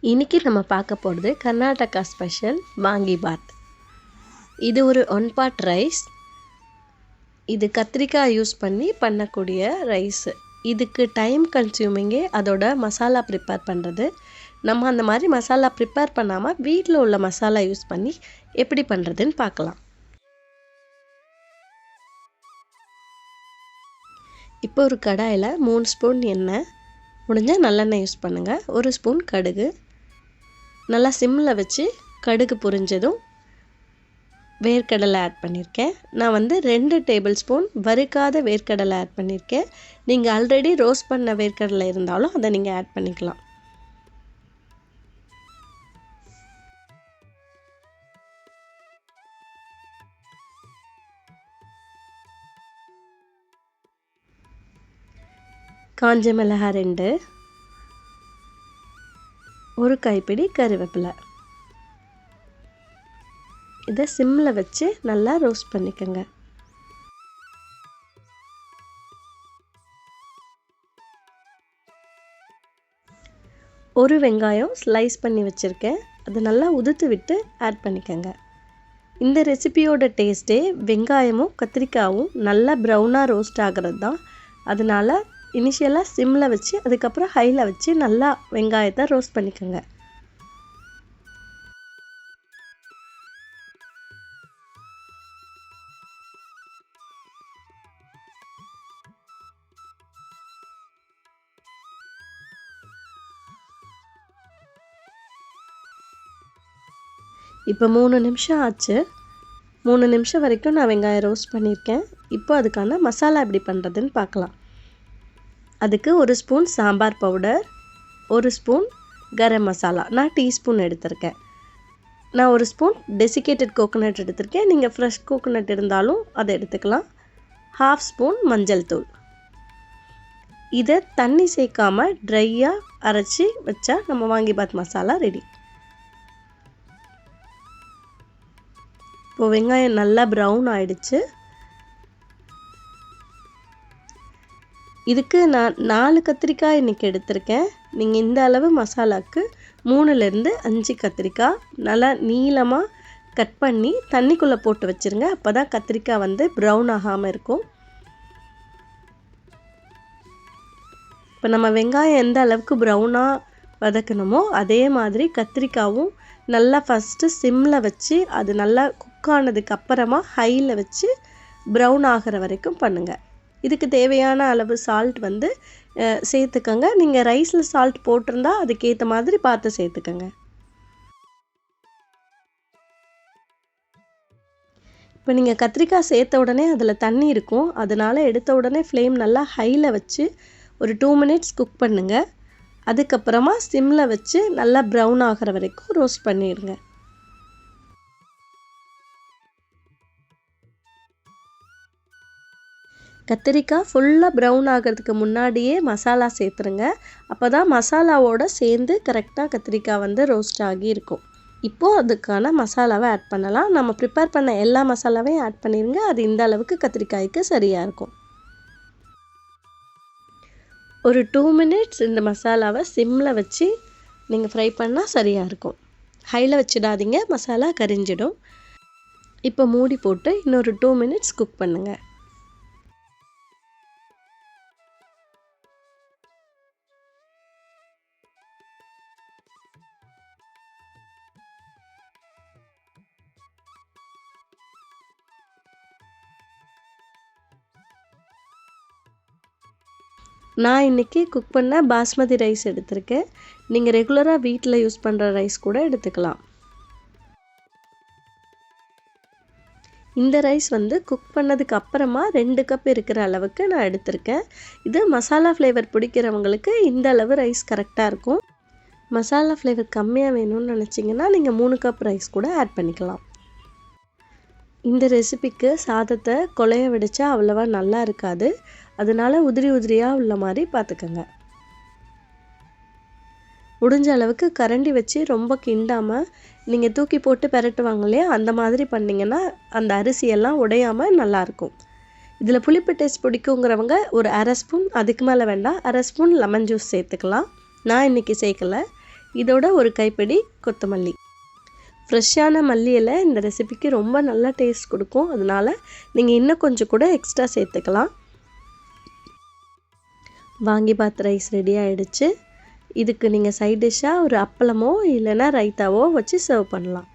இன்றைக்கி நம்ம பார்க்க போகிறது கர்நாடகா ஸ்பெஷல் vangibath. இது ஒரு 1 pot ரைஸ். இது கத்திரிக்காய் யூஸ் பண்ணி பண்ணக்கூடிய ரைஸு. இதுக்கு டைம் கன்சியூமிங்கே அதோட மசாலா ப்ரிப்பேர் பண்ணுறது. நம்ம அந்த மாதிரி மசாலா ப்ரிப்பேர் பண்ணாமல் வீட்டில் உள்ள மசாலா யூஸ் பண்ணி எப்படி பண்ணுறதுன்னு பார்க்கலாம். இப்போ ஒரு கடாயில் 3 ஸ்பூன் எண்ணெய், முடிஞ்சால் நல்லெண்ணெய் யூஸ் பண்ணுங்கள். 1 ஸ்பூன் கடுகு நல்லா சிம்மில் வச்சு கடுகு பொரிஞ்சதும் வேர்க்கடலை ஆட் பண்ணியிருக்கேன். நான் 2 டேபிள் ஸ்பூன் வறுக்காத வேர்க்கடலை ஆட் பண்ணியிருக்கேன். நீங்கள் ஆல்ரெடி ரோஸ்ட் பண்ண வேர்க்கடலை இருந்தாலும் அதை நீங்கள் ஆட் பண்ணிக்கலாம். காஞ்ச மிளகாய் 2, ஒரு கைப்பிடி கருவேப்பிலை. இதை சிம்மில் வச்சு நல்லா ரோஸ்ட் பண்ணிக்கோங்க. ஒரு வெங்காயம் ஸ்லைஸ் பண்ணி வச்சுருக்கேன். அது நல்லா உதுத்து விட்டு ஆட் பண்ணிக்கோங்க. இந்த ரெசிபியோட டேஸ்ட்டே வெங்காயமும் கத்திரிக்காயும் நல்லா ப்ரௌனாக ரோஸ்ட் ஆகிறது தான். அதனால் இனிஷியலாக சிம்மில் வச்சு அதுக்கப்புறம் ஹையில் வச்சு நல்லா வெங்காயத்தை ரோஸ்ட் பண்ணிக்கோங்க. இப்போ 3 நிமிஷம் ஆச்சு. 3 நிமிஷம் வரைக்கும் நான் வெங்காயம் ரோஸ்ட் பண்ணியிருக்கேன். இப்போ அதுக்கான மசாலா எப்படி பண்ணுறதுன்னு பார்க்கலாம். அதுக்கு 1 spoon sambar powder, 1 spoon garam masala, நான் டீஸ்பூன் எடுத்திருக்கேன். நான் 1 ஸ்பூன் டெசிகேட்டட் கோகோனட் எடுத்திருக்கேன். நீங்கள் ஃப்ரெஷ் கோகோனட் இருந்தாலும் அதை எடுத்துக்கலாம். 1/2 ஸ்பூன் மஞ்சள் தூள். இதை தண்ணி சேர்க்காமல் ட்ரையாக அரைச்சி வச்சா நம்ம vangibath மசாலா ரெடி. இப்போது வெங்காயம் நல்லா ப்ரௌன் ஆயிடுச்சு. இதுக்கு நான் 4 கத்திரிக்காய் இன்றைக்கி எடுத்திருக்கேன். நீங்கள் இந்த அளவு மசாலாவுக்கு 3லேருந்து 5 கத்திரிக்காய் நல்லா நீளமாக கட் பண்ணி தண்ணிக்குள்ளே போட்டு வச்சுருங்க. அப்போ தான் கத்திரிக்காய் ப்ரௌன் ஆகாமல் இருக்கும். இப்போ நம்ம வெங்காயம் எந்த அளவுக்கு ப்ரௌனாக வதக்கணுமோ அதே மாதிரி கத்திரிக்காயும் நல்லா ஃபஸ்ட்டு சிம்மில் வச்சு அது நல்லா குக் ஆனதுக்கு அப்புறமா ஹையில் வச்சு ப்ரௌன் ஆகிற வரைக்கும் பண்ணுங்கள். இதுக்கு தேவையான அளவு சால்ட் சேர்த்துக்கங்க. நீங்கள் ரைஸில் சால்ட் போட்டிருந்தா அதுக்கேற்ற மாதிரி பார்த்து சேர்த்துக்கங்க. இப்போ நீங்கள் கத்திரிக்காய் சேர்த்த உடனே அதில் தண்ணி இருக்கும். அதனால் எடுத்த உடனே ஃப்ளேம் நல்லா ஹையில் வச்சு ஒரு 2 மினிட்ஸ் குக் பண்ணுங்கள். அதுக்கப்புறமா சிம்மில் வச்சு நல்லா ப்ரௌன் ஆகிற வரைக்கும் ரோஸ்ட் பண்ணிடுங்க. கத்திரிக்காய் ஃபுல்லாக ப்ரௌன் ஆகிறதுக்கு முன்னாடியே மசாலா சேர்த்துருங்க. அப்போ தான் மசாலாவோடு சேர்ந்து கரெக்டாக கத்திரிக்காய் ரோஸ்ட் ஆகி இருக்கும். இப்போது அதுக்கான மசாலாவை ஆட் பண்ணலாம். நம்ம ப்ரிப்பேர் பண்ண எல்லா மசாலாவையும் ஆட் பண்ணிடுங்க. அது இந்த அளவுக்கு கத்திரிக்காய்க்கு சரியாக இருக்கும். ஒரு 2 மினிட்ஸ் இந்த மசாலாவை சிம்மில் வச்சு நீங்கள் ஃப்ரை பண்ணால் சரியாக இருக்கும். ஹையில் வச்சிடாதீங்க, மசாலா கரிஞ்சிடும். இப்போ மூடி போட்டு இன்னொரு 2 மினிட்ஸ் குக் பண்ணுங்கள். நான் இன்றைக்கி குக் பண்ண பாஸ்மதி ரைஸ் எடுத்திருக்கேன். நீங்கள் ரெகுலராக வீட்டில் யூஸ் பண்ணுற ரைஸ் கூட எடுத்துக்கலாம். இந்த ரைஸ் குக் பண்ணதுக்கு அப்புறமா 2 கப் இருக்கிற அளவுக்கு நான் எடுத்திருக்கேன். இது மசாலா ஃப்ளேவர் பிடிக்கிறவங்களுக்கு இந்த அளவு ரைஸ் கரெக்டாக இருக்கும். மசாலா ஃப்ளேவர் கம்மியாக வேணும்னு நினச்சிங்கன்னா நீங்கள் 3 கப் ரைஸ் கூட ஆட் பண்ணிக்கலாம். இந்த ரெசிபிக்கு சாதத்தை கொலைய வடித்தா அவ்வளோவா நல்லா இருக்காது. அதனால் உதிரியாக உள்ள மாதிரி பார்த்துக்கோங்க. முடிஞ்ச அளவுக்கு கரண்டி வச்சு ரொம்ப கிண்டாமல் நீங்கள் தூக்கி போட்டு பெரட்டுவாங்க இல்லையா, அந்த மாதிரி பண்ணிங்கன்னா அந்த அரிசியெல்லாம் உடையாமல் நல்லாயிருக்கும். இதில் புளிப்பு டேஸ்ட் பிடிக்குங்கிறவங்க ஒரு 1/2 ஸ்பூன், அதுக்கு மேலே வேண்டாம், 1/2 ஸ்பூன் லெமன் ஜூஸ் சேர்த்துக்கலாம். நான் இன்றைக்கி சேர்க்கலை. இதோட ஒரு கைப்பிடி கொத்தமல்லி. ஃப்ரெஷ்ஷான மல்லி இலை இந்த ரெசிபிக்கு ரொம்ப நல்லா டேஸ்ட் கொடுக்கும். அதனால் நீங்கள் இன்னும் கொஞ்சம் கூட எக்ஸ்ட்ரா சேர்த்துக்கலாம். வாங்கிபாத் ரைஸ் ரெடி ஆகிடுச்சு. இதுக்கு நீங்கள் சைட் டிஷ்ஷாக ஒரு அப்பளமோ இல்லைன்னா ரைத்தாவோ வச்சு சர்வ் பண்ணலாம்.